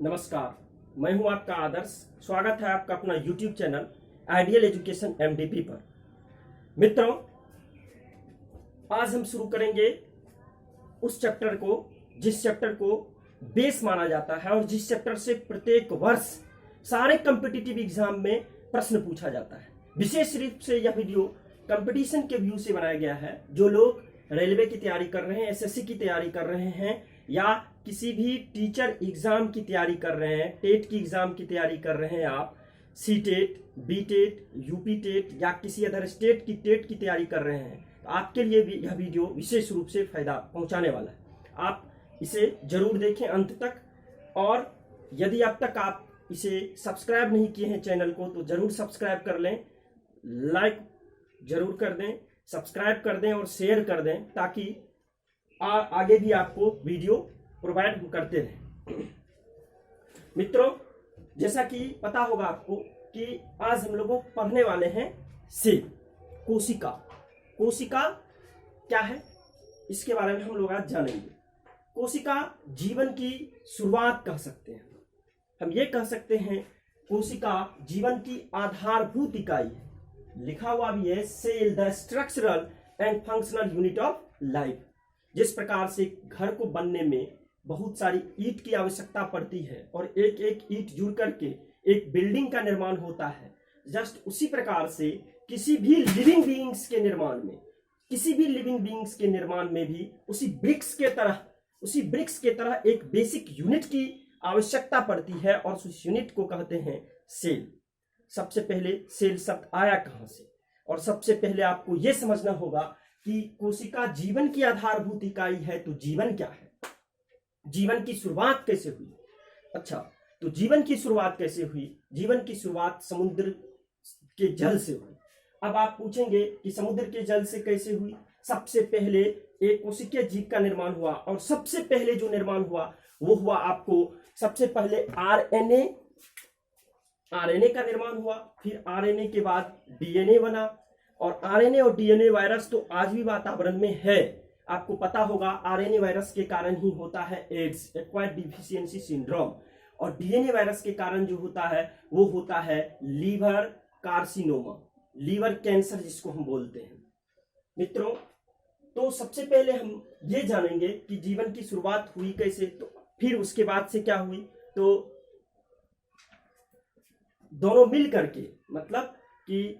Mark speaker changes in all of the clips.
Speaker 1: नमस्कार, मैं हूं आपका आदर्श। स्वागत है आपका अपना YouTube channel ideal education MDP पर। मित्रों, आज हम शुरू करेंगे उस चैप्टर को जिस चैप्टर को बेस माना जाता है और जिस चैप्टर से प्रत्येक वर्ष सारे कॉम्पिटिटिव एग्जाम में प्रश्न पूछा जाता है। विशेष रूप से यह वीडियो कंपटीशन के व्यू से बनाया गया है। जो लोग रेलवे की तैयारी कर रहे हैं, SSC की तैयारी कर रहे हैं या किसी भी टीचर एग्जाम की तैयारी कर रहे हैं, टेट की एग्जाम की तैयारी कर रहे हैं, आप C-टेट, B-टेट, UP टेट या किसी अदर स्टेट की टेट की तैयारी कर रहे हैं, तो आपके लिए भी यह वीडियो विशेष रूप से फायदा पहुंचाने वाला है। आप इसे जरूर देखें अंत तक, और यदि अब तक आप इसे सब्सक्राइब नहीं किए हैं चैनल को तो जरूर सब्सक्राइब कर लें, लाइक जरूर कर दें, सब्सक्राइब कर दें और शेयर कर दें, ताकि आगे भी आपको वीडियो प्रोवाइड करते रहें। मित्रों, जैसा कि पता होगा आपको कि आज हम लोग पढ़ने वाले हैं सेल, कोशिका। कोशिका क्या है, इसके बारे में हम लोग आज जानेंगे। कोशिका जीवन की शुरुआत कह सकते हैं। हम ये कह सकते हैं कोशिका जीवन की आधारभूत इकाई है। लिखा हुआ भी है cell the structural and functional unit of life. जिस प्रकार से घर को बनने में बहुत सारी ईंट की आवश्यकता पड़ती है और एक एक ईंट जुड़ करके एक बिल्डिंग का निर्माण होता है, जस्ट उसी प्रकार से किसी भी लिविंग बीइंग्स के निर्माण में भी उसी ब्रिक्स के तरह एक बेसिक यूनिट की आवश्यकता पड़ती है और उस यूनिट को कहते हैं सेल। सबसे पहले सेल शब्द आया कहां से, और सबसे पहले आपको यह समझना होगा कि कोशिका जीवन की आधारभूत इकाई है। तो जीवन क्या है, जीवन की शुरुआत कैसे हुई? अच्छा, तो जीवन की शुरुआत कैसे हुई? जीवन की शुरुआत समुद्र के जल से हुई। अब आप पूछेंगे कि समुद्र के जल से कैसे हुई? सबसे पहले एक कोशिकीय जीव का निर्माण हुआ, और सबसे पहले जो निर्माण हुआ वो हुआ आपको सबसे पहले आरएनए का निर्माण हुआ। फिर आरएनए के बाद डीएनए बना, और आरएनए और डीएनए वायरस तो आज भी वातावरण में है। आपको पता होगा आरएनए वायरस के कारण ही होता है एड्स, एक्वायर्ड डिफिशियंसी सिंड्रोम, और डीएनए वायरस के कारण जो होता है वो होता है लीवर कार्सिनोमा, लीवर कैंसर जिसको हम बोलते हैं। मित्रों, तो सबसे पहले हम ये जानेंगे कि जीवन की शुरुआत हुई कैसे। तो फिर उसके बाद से क्या हुई, तो दोनों मिल करके, मतलब कि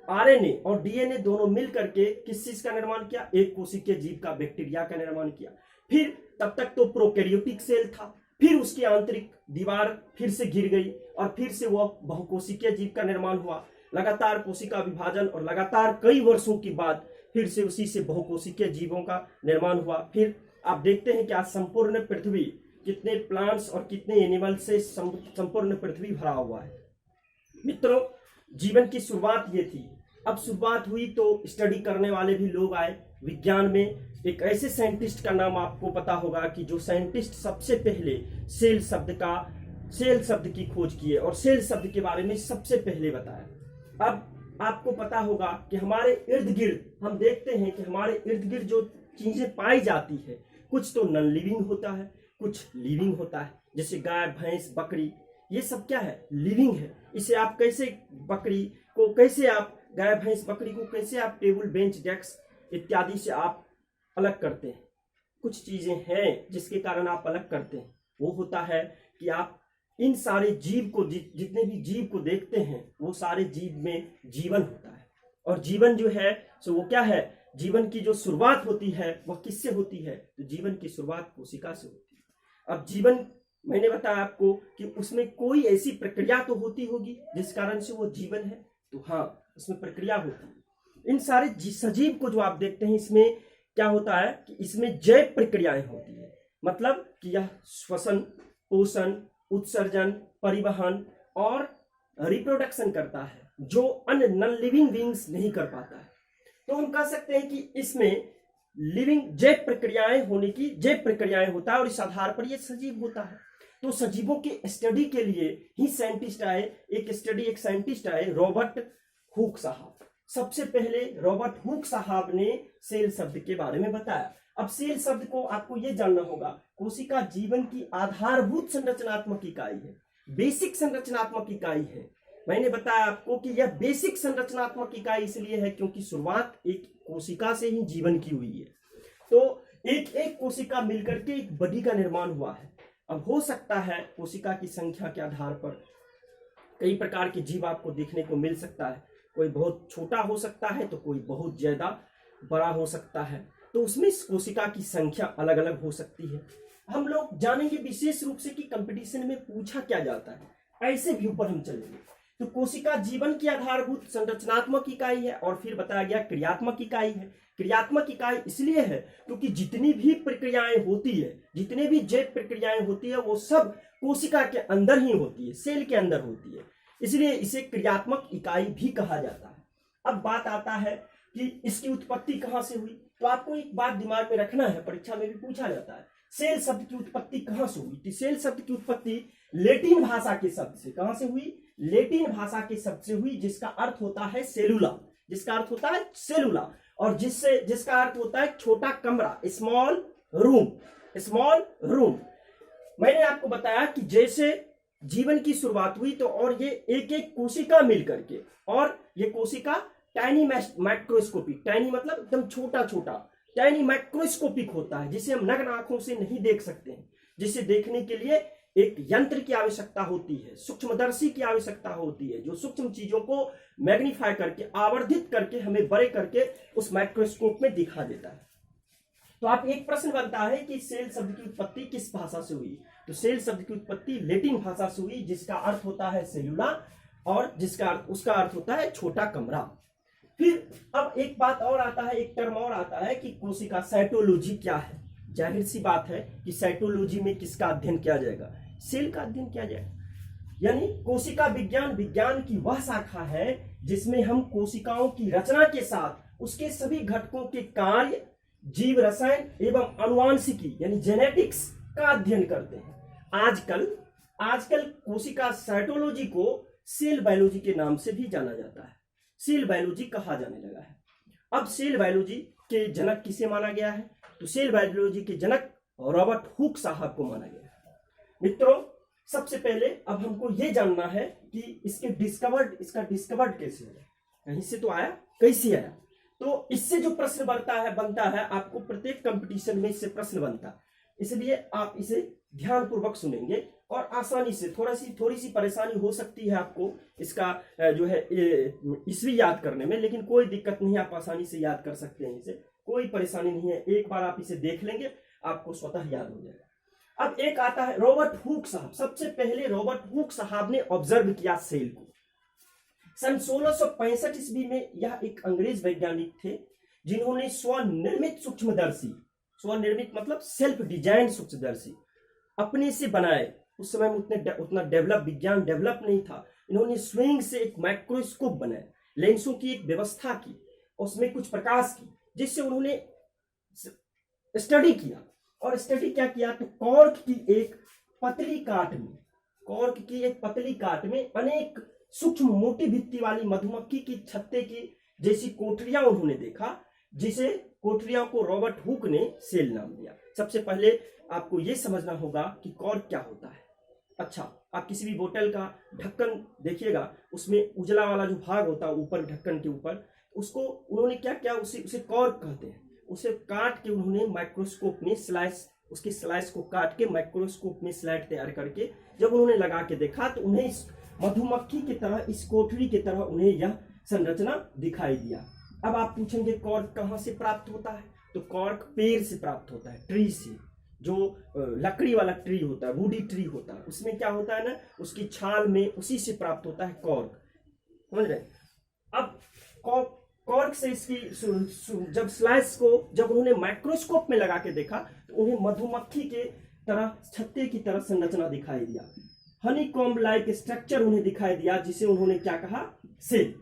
Speaker 1: आरएनए और डीएनए दोनों मिल करके किस चीज का निर्माण किया? एक कोशिकीय जीव का, बैक्टीरिया का निर्माण किया। फिर तब तक तो प्रोकैरियोटिक सेल था, फिर उसकी आंतरिक दीवार फिर से गिर गई और फिर से वह बहुकोशिकीय जीव का निर्माण हुआ। लगातार कोशिका विभाजन और लगातार कई वर्षों के बाद फिर से उसी से बहुकोशिकीय जीवों का निर्माण हुआ। फिर आप देखते हैं कि आज संपूर्ण पृथ्वी कितने प्लांट्स और कितने एनिमल से संपूर्ण पृथ्वी भरा हुआ है। मित्रों, जीवन की शुरुआत ये थी। अब शुरुआत हुई तो स्टडी करने वाले भी लोग आए विज्ञान में। एक ऐसे साइंटिस्ट का नाम आपको पता होगा कि जो साइंटिस्ट सबसे पहले सेल शब्द की खोज किए और सेल शब्द के बारे में सबसे पहले बताया। अब आपको पता होगा कि हमारे इर्द गिर्द हम देखते हैं कि हमारे इर्द गिर्द जो चीजें पाई जाती है, कुछ तो नॉन लिविंग होता है, कुछ लिविंग होता है। जैसे गाय, भैंस, बकरी, ये सब क्या है? लिविंग है। इसे आप कैसे गाय, भैंस, बकरी को कैसे आप टेबल, बेंच, डेस्क इत्यादि से आप अलग करते हैं? कुछ चीजें हैं जिसके कारण आप अलग करते हैं। वो होता है कि आप इन सारे जीव को, जितने भी जीव को देखते हैं, वो सारे जीव में जीवन होता है। और जीवन जो है सो वो क्या है? जीवन की जो शुरुआत होती है वह किससे होती है? तो जीवन की शुरुआत कोशिका से होती है। अब जीवन, मैंने बताया आपको कि उसमें कोई ऐसी प्रक्रिया तो होती होगी जिस कारण से वो जीवन है। तो हाँ, उसमें प्रक्रिया होती है। इन सारे सजीव को जो आप देखते हैं, इसमें क्या होता है कि इसमें जैव प्रक्रियाएं होती है। मतलब कि यह श्वसन, पोषण, उत्सर्जन, परिवहन और रिप्रोडक्शन करता है, जो अन्य नॉन लिविंग बीइंग्स नहीं कर पाता है। तो हम कह सकते हैं कि इसमें लिविंग जैव प्रक्रियाएं होता है, और इस आधार पर यह सजीव होता है। तो सजीवों के स्टडी के लिए ही साइंटिस्ट आए। एक साइंटिस्ट आए, रॉबर्ट हुक साहब। सबसे पहले रॉबर्ट हुक साहब ने सेल शब्द के बारे में बताया। अब सेल शब्द को आपको यह जानना होगा, कोशिका जीवन की आधारभूत संरचनात्मक इकाई है, बेसिक संरचनात्मक इकाई है। मैंने बताया आपको कि यह बेसिक संरचनात्मक इकाई इसलिए है क्योंकि शुरुआत एक कोशिका से ही जीवन की हुई है। तो एक एक कोशिका मिलकर के एक बॉडी का निर्माण हुआ है। अब हो सकता है कोशिका की संख्या के आधार पर कई प्रकार के जीव आपको देखने को मिल सकता है, कोई बहुत छोटा हो सकता है तो कोई बहुत ज्यादा बड़ा हो सकता है, तो उसमें कोशिका की संख्या अलग अलग हो सकती है। हम लोग जानेंगे विशेष रूप से कि कंपटीशन में पूछा क्या जाता है, ऐसे व्यू पर हम चलेंगे। तो कोशिका जीवन की आधारभूत संरचनात्मक इकाई है और फिर बताया गया क्रियात्मक इकाई है। क्रियात्मक इकाई इसलिए है क्योंकि जितनी भी प्रक्रियाएं होती है, जितने भी जैव प्रक्रियाएं होती है, वो सब कोशिका के अंदर ही होती है, सेल के अंदर होती है, इसलिए इसे क्रियात्मक इकाई भी कहा जाता है। अब बात आता है कि इसकी उत्पत्ति कहां से हुई, तो आपको एक बात दिमाग में रखना है, परीक्षा में भी पूछा जाता है, सेल शब्द की उत्पत्ति कहां से हुई। तो सेल शब्द की उत्पत्ति लैटिन भाषा के शब्द से, कहां से हुई, लैटिन भाषा के शब्द से हुई, जिसका अर्थ होता है सेलुला, जिसका अर्थ होता है सेलुला, और जिसका अर्थ होता है छोटा कमरा, स्मॉल रूम, स्मॉल रूम। मैंने आपको बताया कि जैसे जीवन की शुरुआत हुई तो और ये एक एक कोशिका मिलकर के, और ये कोशिका टाइनी माइक्रोस्कोपिक, टाइनी मतलब एकदम छोटा छोटा, टाइनी माइक्रोस्कोपिक होता है, जिसे हम नग्न आंखों से नहीं देख सकते हैं, जिसे देखने के लिए एक यंत्र की आवश्यकता होती है, सूक्ष्मदर्शी की आवश्यकता होती है, जो सूक्ष्म चीजों को मैग्नीफाई करके, आवर्धित करके, हमें बड़े करके उस माइक्रोस्कोप में दिखा देता है। तो आप एक प्रश्न बनता है कि सेल शब्द की उत्पत्ति किस भाषा से हुई, तो सेल शब्द की उत्पत्ति लैटिन भाषा से हुई, जिसका अर्थ होता है सेलुला, और उसका अर्थ होता है छोटा कमरा। फिर अब एक बात और आता है, एक टर्म और आता है कि कोशिका साइटोलॉजी क्या है। जाहिर सी बात है कि साइटोलॉजी में किसका अध्ययन किया जाएगा, सेल का अध्ययन किया जाएगा। यानी कोशिका विज्ञान, विज्ञान की वह शाखा है जिसमें हम कोशिकाओं की रचना के साथ उसके सभी घटकों के कार्य, जीव रसायन एवं अनुवांशिकी यानी जेनेटिक्स का अध्ययन करते हैं। आजकल कोशिका साइटोलॉजी को सेल बायोलॉजी के नाम से भी जाना जाता है, सेल बायोलॉजी कहा जाने लगा है। अब सेल बायोलॉजी के जनक किसे माना गया है, तो सेल बायोलॉजी के जनक रॉबर्ट हुक साहब को माना गया है। मित्रों, सबसे पहले अब हमको यह जानना है कि इसका डिस्कवर्ड कैसे हुआ, कहीं से तो आया, कैसे आया। तो इससे जो प्रश्न बनता है आपको प्रत्येक कंपटीशन में इससे प्रश्न बनता है, इसलिए आप इसे ध्यानपूर्वक सुनेंगे और आसानी से, थोड़ी सी परेशानी हो सकती है आपको इसका जो है ईस्वी याद करने में, लेकिन कोई दिक्कत नहीं, आप आसानी से याद कर सकते हैं, इसे कोई परेशानी नहीं है। एक बार आप इसे देख लेंगे आपको स्वतः याद हो जाएगा। अब एक आता है रॉबर्ट हुक साहब। सबसे पहले रॉबर्ट हुक साहब ने ऑब्जर्व किया सेल को सन 1665 ईस्वी में। यह एक अंग्रेज वैज्ञानिक थे जिन्होंने स्वनिर्मित सूक्ष्मदर्शी, स्वनिर्मित मतलब सेल्फ डिजाइन सूक्ष्मदर्शी अपने से बनाए। उस समय में उतना विज्ञान डेवलप नहीं था। इन्होंने स्वयं से एक माइक्रोस्कोप बनाया, लेंसों की एक व्यवस्था की, उसमें कुछ प्रकाश की, जिससे उन्होंने स्टडी किया। और स्टडी क्या किया, तो कॉर्क की एक पतली काट में अनेक सूक्ष्म मोटी भित्ति वाली मधुमक्खी की छत्ते की जैसी कोठरियां उन्होंने देखा, जिसे कोठरियां को रॉबर्ट हुक ने सेल नाम दिया। सबसे पहले आपको यह समझना होगा कि कॉर्क क्या होता है। अच्छा, आप किसी भी बोतल का ढक्कन देखिएगा, उसमें उजला वाला जो भाग होता है ऊपर ढक्कन के ऊपर, उसको उन्होंने क्या किया, उसे कॉर्क कहते हैं। उसे काट के उन्होंने माइक्रोस्कोप में उसकी स्लाइस को काट के माइक्रोस्कोप में स्लाइड तैयार करके जब उन्होंने लगा के देखा तो उन्हें इस मधुमक्खी की तरह, इस कोठरी की तरह उन्हें यह संरचना दिखाई दिया। अब आप पूछेंगे कॉर्क कहां से प्राप्त होता है, तो कॉर्क पेड़ से प्राप्त होता है, ट्री से। जो लकड़ी वाला ट्री होता है, वुडी ट्री होता है, उसमें क्या होता है ना, उसकी छाल में उसी से प्राप्त होता है कॉर्क, समझ रहे। अब कॉर्क से इसकी जब स्लाइस को जब उन्होंने माइक्रोस्कोप में लगा के देखा तो उन्हें मधुमक्खी के तरह, छत्ते की तरह संरचना दिखाई दिया। हनीकॉम्ब लाइक स्ट्रक्चर उन्हें दिखाई दिया, जिसे उन्होंने क्या कहा, सेल।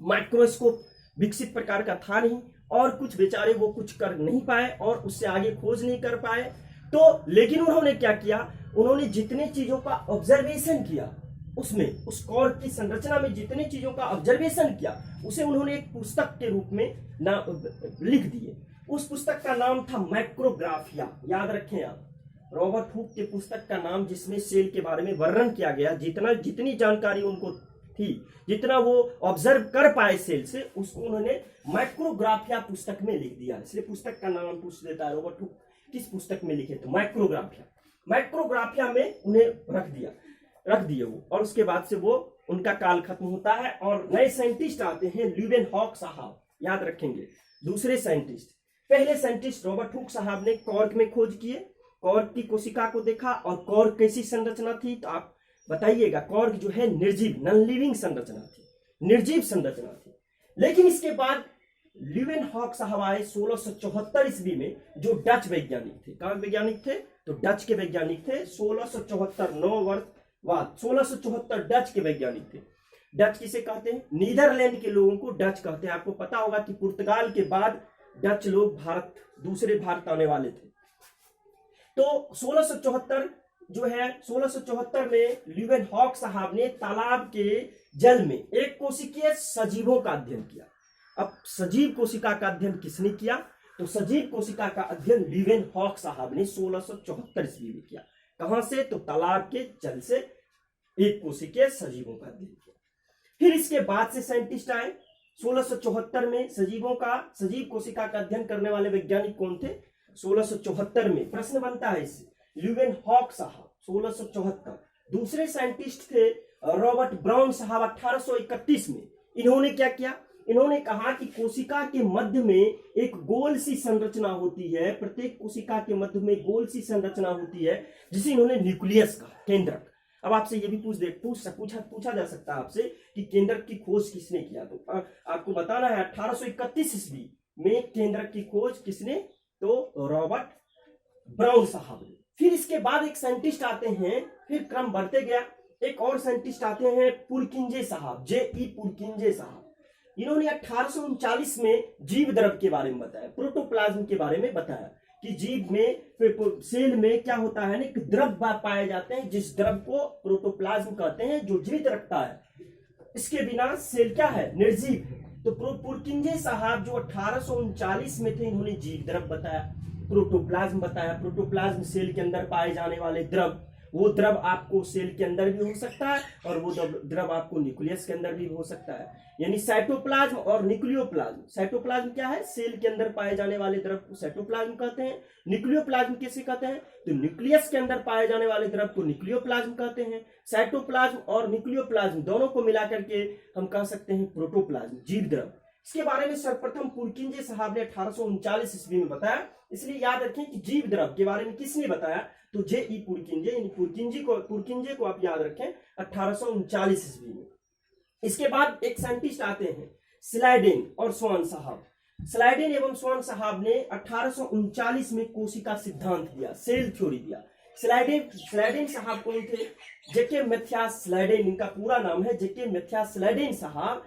Speaker 1: माइक्रोस्कोप विकसित प्रकार का था नहीं, और कुछ बेचारे वो कुछ कर नहीं पाए और उससे आगे खोज नहीं कर पाए। तो लेकिन उन्होंने क्या किया, उन्होंने जितने चीजों का ऑब्जर्वेशन किया, उसमें उस कॉर्क की संरचना में जितने चीजों का ऑब्जर्वेशन किया, उसे उन्होंने एक पुस्तक के रूप में लिख दिए। उस पुस्तक का नाम था माइक्रोग्राफिया, याद रखें आप। रॉबर्ट हुक के पुस्तक का नाम, जिसमें सेल के बारे में वर्णन किया गया, जितनी जानकारी उनको थी, जितना वो ऑब्जर्व कर पाए सेल से, उसको उन्होंने माइक्रोग्राफिया पुस्तक में लिख दिया। इसलिए पुस्तक का नाम पूछ लेता है रॉबर्ट हुक किस पुस्तक में लिखे थे, माइक्रोग्राफिया। माइक्रोग्राफिया में उन्हें रख दिए वो, और उसके बाद से वो उनका काल खत्म होता है और नए साइंटिस्ट आते हैं, ल्यूवेनहॉक साहब, याद रखेंगे, दूसरे साइंटिस्ट। पहले साइंटिस्ट रॉबर्ट हुक साहब ने कॉर्क में खोज किए, कॉर्क की कोशिका को देखा, और कॉर्क कैसी संरचना थी, तो आप बताइएगा। कॉर्क जो है निर्जीव, नॉन लिविंग संरचना थी, निर्जीव संरचना थी। लेकिन इसके बाद ल्यूवेनहॉक साहब आए 1674 ईस्वी में, जो डच वैज्ञानिक थे। कौन वैज्ञानिक थे? तो डच के वैज्ञानिक थे। 1674, 9 वर्ष बाद 1674 डच के वैज्ञानिक थे। डच किसे कहते हैं? नीदरलैंड के लोगों को डच कहते हैं। आपको पता होगा कि पुर्तगाल के बाद डच लोग दूसरे भारत आने वाले थे। तो 1674 जो है, 1674 में ल्यूवेनहॉक साहब ने तालाब के जल में एक कोशिकीय सजीवों का अध्ययन किया। अब सजीव कोशिका का अध्ययन किसने किया? तो सजीव कोशिका का अध्ययन ल्यूवेनहॉक साहब ने 1674 ईस्वी में किया। कहां से? तो तालाब के जल से एक कोशिकीय सजीवों का अध्ययन किया। फिर इसके बाद से साइंटिस्ट आए 1674 में। सजीव कोशिका का अध्ययन करने वाले वैज्ञानिक कौन थे? 1674 में प्रश्न बनता है इससे, ल्यूवेनहॉक साहब 1674। दूसरे साइंटिस्ट थे रॉबर्ट ब्राउन साहब 1831 में। इन्होंने क्या किया? इन्होंने कहा कि कोशिका के मध्य में एक गोल सी संरचना होती है, प्रत्येक कोशिका के मध्य में गोल सी संरचना होती है, जिसे इन्होंने न्यूक्लियस कहा, केंद्रक। अब आपसे ये भी पूछा जा सकता है आपसे कि केंद्रक की खोज किसने किया? तो आपको बताना है 1831 ईस्वी में केंद्रक की खोज किसने? तो रॉबर्ट ब्राउन साहब ने। फिर इसके बाद एक साइंटिस्ट आते हैं, फिर क्रम बढ़ते गया। एक और साइंटिस्ट आते हैं पुरकिंजे साहब, J.E. पुरकिंजे साहब। इन्होंने 1839 में जीव द्रव के बारे में बताया, प्रोटोप्लाज्म के बारे में बताया कि जीव में, सेल में क्या होता है ना, कि द्रव पाए जाते हैं, जिस द्रव को प्रोटोप्लाज्म कहते हैं, जो जीवित रखता है। इसके बिना सेल क्या है? निर्जीव। तो पुरकिंजे साहब जो 1839 में थे, इन्होंने जीव द्रव बताया, प्रोटोप्लाज्म बताया। प्रोटोप्लाज्म सेल के अंदर पाए जाने वाले द्रव, वो द्रव आपको सेल के अंदर भी हो सकता है और वो द्रव आपको न्यूक्लियस के अंदर भी हो सकता है। यानी साइटोप्लाज्म और न्यूक्लियोप्लाज्म। साइटोप्लाज्म क्या है? सेल के अंदर पाए जाने वाले द्रव को साइटोप्लाज्म कहते हैं। न्यूक्लियोप्लाज्म किसे कहते हैं? तो न्यूक्लियस के अंदर पाए जाने वाले द्रव को न्यूक्लियोप्लाज्म कहते हैं। साइटोप्लाज्म और न्यूक्लियोप्लाज्म दोनों को मिलाकर के हम कह सकते हैं प्रोटोप्लाज्म, जीव द्रव। इसके बारे में सर्वप्रथम पुरकिंजे साहब ने 1839 ईस्वी में बताया। इसलिए याद रखें कि जीव द्रव के बारे में किसने बताया? तो J.E. पुरकिंजे, यानी पुरकिंजे को आप याद रखें 1839 ईस्वी में। इसके बाद एक साइंटिस्ट आते हैं स्लाइडेन और स्वान साहब। स्लाइडेन एवं स्वान साहब ने 1839 में कोशिका सिद्धांत दिया, सेल थ्योरी दिया। स्लाइडेन साहब कौन थे? जेके मैथियास स्लाइडेन, इनका पूरा नाम है जेके मैथियास स्लाइडेन साहब।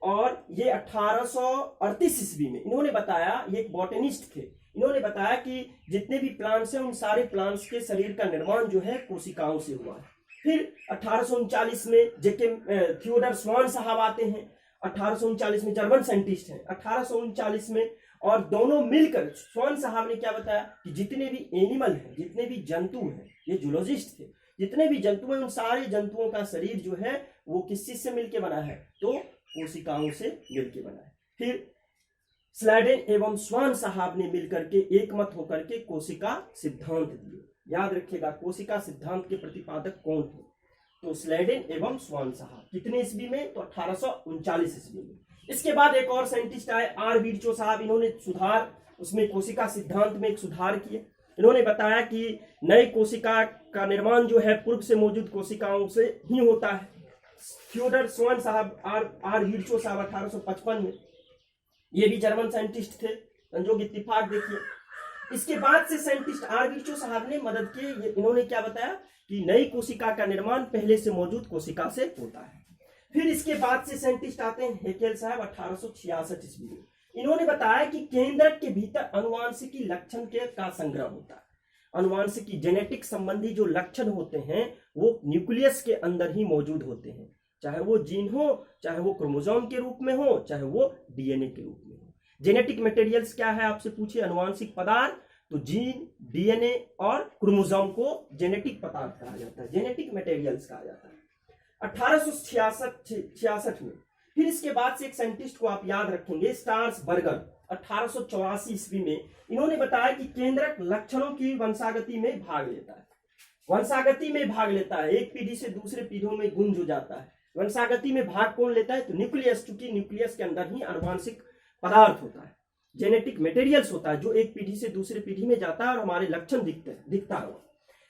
Speaker 1: और ये 1838 ईस्वी में इन्होंने बताया, ये एक बॉटनिस्ट थे, इन्होंने बताया कि जितने भी प्लांट्स हैं, उन सारे प्लांट्स के शरीर का निर्माण जो है कोशिकाओं से हुआ है। फिर 1839 में जेके थियोडर स्वान साहब आते हैं। 1839 में जर्मन साइंटिस्ट हैं। 1839 में, और दोनों मिलकर स्वान साहब ने क्या बताया कि जितने भी एनिमल हैं, जितने भी जंतु हैं, ये जूलॉजिस्ट थे, जितने भी जंतु हैं, उन सारे जंतुओं का शरीर जो है वो किस चीज से मिलकर बना है? तो कोशिकाओं से मिलकर बना है। फिर स्लाइडेन एवं स्वान साहब ने मिलकर के एकमत होकर के कोशिका सिद्धांत दिए। याद रखिएगा, कोशिका सिद्धांत के प्रतिपादक कौन थे? तो स्लाइडेन एवं स्वान साहब। कितने ईस्वी में? तो 1839 ईस्वी में। इसके बाद एक और साइंटिस्ट आए, आर वीरचो साहब। इन्होंने उसमें कोशिका सिद्धांत में एक सुधार किए। इन्होंने बताया कि नई कोशिका का निर्माण जो है पूर्व से मौजूद कोशिकाओं से ही होता है। थियोडर स्वान साहब, आर वीरचो साहब 1855 में, ये भी जर्मन साइंटिस्ट थे, संजोग इत्तेफाक देखिए। इसके बाद से साइंटिस्ट आर वीरचो साहब ने मदद की। इन्होंने क्या बताया कि नई कोशिका का निर्माण पहले से मौजूद कोशिका से होता है। फिर इसके बाद से साइंटिस्ट आते हैं हेकेल साहब 1866 ईस्वी में। इन्होंने बताया कि केंद्रक के भीतर अनुवांशिकी लक्षण का संग्रह होता है। अनुवांशिकी, जेनेटिक संबंधी जो लक्षण होते हैं वो न्यूक्लियस के अंदर ही मौजूद होते हैं, चाहे वो जीन हो, चाहे वो क्रोमोसोम के रूप में हो, चाहे वो डीएनए के रूप में हो। जेनेटिक मटेरियल्स क्या है आपसे पूछे, अनुवांशिक पदार्थ, तो जीन, डीएनए और क्रोमोसोम को जेनेटिक पदार्थ कहा जाता है, जेनेटिक मटेरियल्स कहा जाता है। 1866 में फिर इसके बाद से एक साइंटिस्ट को आप याद रखेंगे, स्टार्स बर्गर, 1884 ईस्वी में इन्होंने बताया कि केंद्रक लक्षणों की वंशागति में भाग लेता है, वंशागति में भाग लेता है, एक पीढ़ी से दूसरे पीढ़ियों में गुंज हो जाता है। वंशागति में भाग कौन लेता है, तो न्यूक्लियस, चूंकि न्यूक्लियस के अंदर ही अनुवांशिक पदार्थ होता है, जेनेटिक मटेरियल्स होता है, जो एक पीढ़ी से दूसरे पीढ़ी में जाता है और हमारे लक्षण दिखता है।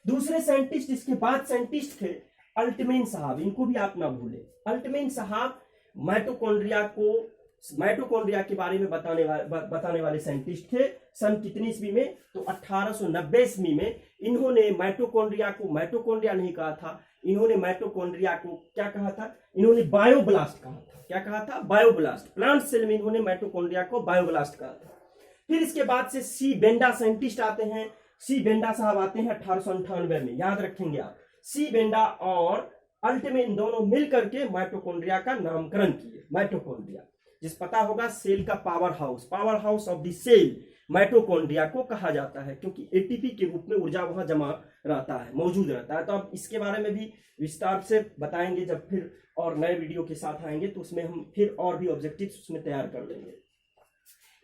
Speaker 1: दूसरे साइंटिस्ट, इसके बाद साइंटिस्ट थे अल्टमैन साहब, इनको भी आप ना भूले। अल्टमैन साहब माइटोकॉन्ड्रिया के बारे में बताने वाले साइंटिस्ट थे। सन कितनी ईस्वी में, तो 1890 ईस्वी में इन्होंने माइटोकॉन्ड्रिया को माइटोकॉन्ड्रिया नहीं कहा था, इन्होंने माइटोकॉन्ड्रिया को क्या कहा था, इन्होंने बायोब्लास्ट कहा था। क्या कहा था, बायोब्लास्ट। प्लांट सेल में इन्होंने माइटोकॉन्ड्रिया को बायोब्लास्ट कहा था। फिर इसके बाद से सी बेंडा साइंटिस्ट आते हैं, सी बेंडा साहब आते हैं 1898 में, याद रखेंगे आप। सी बेंडा और अल्टमैन दोनों मिलकर के माइटोकॉन्ड्रिया का नामकरण किए। माइटोकॉन्ड्रिया जिस पता होगा, सेल का power house of the cell mitochondria को कहा जाता है, क्योंकि एटीपी के रूप में ऊर्जा वहां जमा रहता है, मौजूद रहता है। तो अब इसके बारे में भी विस्तार से बताएंगे जब फिर और नए वीडियो के साथ आएंगे, तो उसमें हम फिर और भी ऑब्जेक्टिव्स उसमें तैयार कर लेंगे।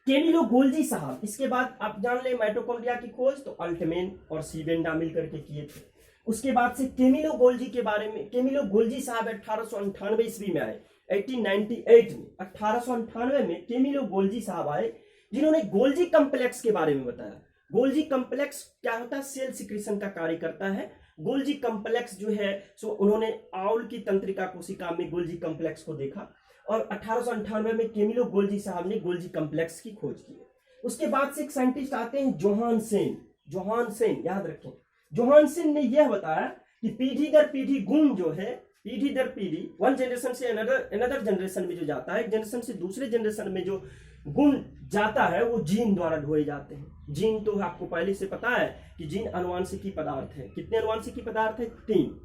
Speaker 1: कैमिलो गोल्जी साहब, इसके बाद आप जान ले माइटोकॉन्ड्रिया की खोज तो अल्टमैन और सी बेंडा मिलकर के किए थे। उसके बाद से कैमिलो गोल्जी के बारे में, कैमिलो गोल्जी साहब 1898 ईस्वी में आए, 1898 में, 1898 में कैमिलो गोल्जी साहब आए, जिन्होंने गोल्जी कॉम्प्लेक्स के बारे में बताया। गोल्जी कॉम्प्लेक्स क्या होता है, सेल सिक्रीशन का कार्य करता है। गोल्जी कॉम्प्लेक्स जो है सो उन्होंने आउल की तंत्रिका कोशिका में गोल्जी कॉम्प्लेक्स को देखा और 1898 में कैमिलो गोल्जी साहब ने गोल्जी कॉम्प्लेक्स की खोज की। उसके बाद से एक साइंटिस्ट आते हैं जोहानसेन, याद रखें। जोहानसेन ने यह बताया कि पीढ़ी दर पीढ़ी गुण जो है, पीढ़ी दर पीढ़ी, वन जनरेशन से अनदर जनरेशन में जो जाता है, एक जनरेशन से दूसरे जनरेशन में जो गुण जाता है वो जीन द्वारा ढोए जाते हैं। जीन तो आपको पहले से पता है कि जीन अनुवांशिकी पदार्थ है। कितने अनुवांशिकी पदार्थ है, 3,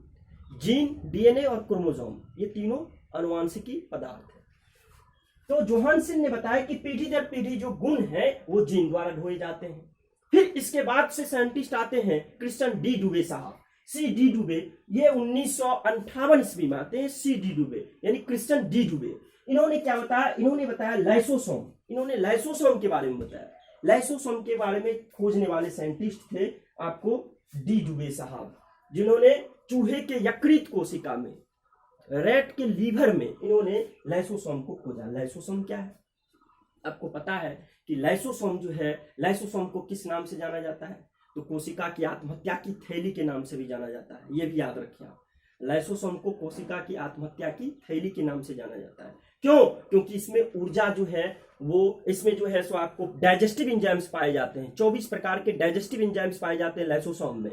Speaker 1: जीन, डीएनए और क्रोमोसोम, ये तीनों अनुवांशिकी पदार्थ है। तो जोहानसेन ने बताया कि पीढ़ी दर पीढ़ी जो गुण है वो जीन द्वारा ढोए जाते हैं। फिर इसके बाद से साइंटिस्ट आते हैं क्रिश्चियन डी डुबे साहब, सी डी डुबे, ये 1958 ईस्वी में आते हैं। सी डी डुबे यानी क्रिश्चियन डी डुबे, इन्होंने क्या बताया, इन्होंने बताया लाइसोसोम, इन्होंने लाइसोसोम के बारे में बताया। लाइसोसोम के बारे में खोजने वाले साइंटिस्ट थे आपको डी डुबे साहब, जिन्होंने चूहे के यकृत कोशिका में, रैट के लीवर में इन्होंने लाइसोसोम को खोजा। लाइसोसोम क्या है, आपको पता है कि लाइसोसोम जो है, लाइसोसोम को किस नाम से जाना जाता है, तो कोशिका की आत्महत्या की थैली के नाम से भी जाना जाता है। ये भी याद रखिए आप, लाइसोसोम को कोशिका की आत्महत्या की थैली के नाम से जाना जाता है। क्यों, क्योंकि इसमें ऊर्जा जो है वो, इसमें जो है सो आपको डाइजेस्टिव एंजाइम्स पाए जाते हैं, 24 प्रकार के डाइजेस्टिव एंजाइम्स पाए जाते हैं लाइसोसोम में।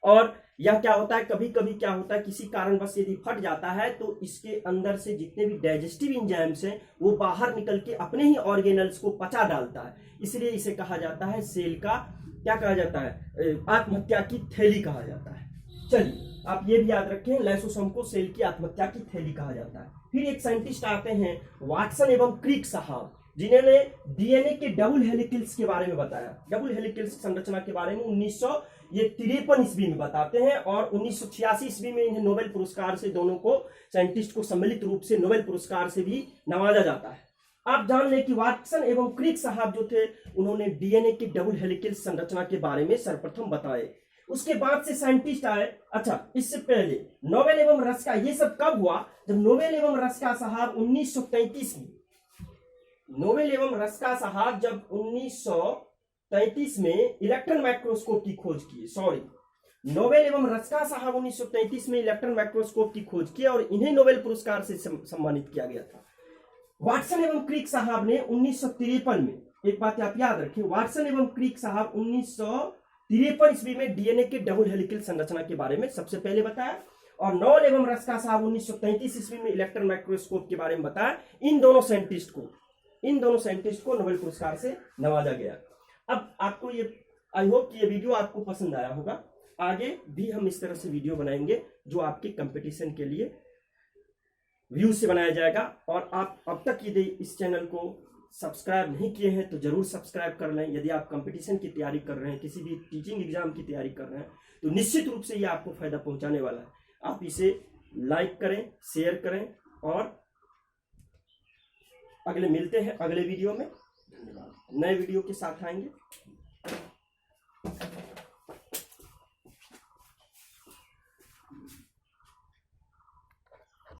Speaker 1: और यह क्या होता है, कभी कभी क्या होता है, किसी कारणवश यदि फट जाता है तो इसके अंदर से जितने भी डाइजेस्टिव एंजाइम्स हैं वो बाहर निकल के अपने ही ऑर्गेनल्स को पचा डालता है, इसलिए इसे कहा जाता है सेल का, क्या कहा जाता है, आत्महत्या की थैली कहा जाता है। चलिए आप ये भी याद रखें, लाइसोसोम को सेल की आत्महत्या की थैली कहा जाता है। फिर एक साइंटिस्ट आते हैं वाटसन एवं क्रिक साहब, जिन्होंने डीएनए के डबल हेलिकल्स के बारे में बताया। डबल हेलिकल्स संरचना के बारे में 1953 ईस्वी में बताते हैं और 1986 ईस्वी में इन्हें नोबेल पुरस्कार से, दोनों को साइंटिस्ट को सम्मिलित रूप से नोबेल पुरस्कार से भी नवाजा जाता है। आप जान लें कि वाटसन एवं क्रिक साहब जो थे उन्होंने डीएनए के डबल हेलिकल्स संरचना के बारे में सर्वप्रथम बताए। उसके बाद से साइंटिस्ट आए, अच्छा इससे पहले नोबेल एवं रस्का, ये सब कब हुआ, जब नोबेल एवं रस्का साहब 1933 में, नोबेल एवं रस्का साहब जब 1933 में इलेक्ट्रॉन माइक्रोस्कोप की खोज की, नोबेल एवं रस्का साहब 1933 में इलेक्ट्रॉन माइक्रोस्कोप की खोज की और इन्हें नोबेल पुरस्कार से सम्मानित किया गया था। वाटसन एवं क्रिक साहब ने 1953 में, एक बात आप याद रखें, वाटसन एवं क्रिक साहब 1953 ईस्वी में डीएनए के डबल हेलिकल संरचना के बारे में सबसे पहले बताया और नोबेल एवं रस्का साहब 1933 ईस्वी में इलेक्ट्रॉन माइक्रोस्कोप के बारे में बताया। इन दोनों साइंटिस्ट को नोबेल पुरस्कार से नवाजा गया। अब आपको ये, आई होप कि ये वीडियो आपको पसंद आया होगा। आगे भी हम इस तरह से वीडियो बनाएंगे जो आपके कंपटीशन के लिए व्यू से बनाया जाएगा। और आप अब तक यदि इस चैनल को सब्सक्राइब नहीं किए हैं तो जरूर सब्सक्राइब कर लें। यदि आप कंपटीशन की तैयारी कर रहे हैं, किसी भी टीचिंग एग्जाम की तैयारी कर रहे हैं, तो निश्चित रूप से ये आपको फायदा पहुंचाने वाला है। आप इसे लाइक करें, शेयर करें, और अगले मिलते हैं अगले वीडियो में। धन्यवाद। नए वीडियो के साथ आएंगे।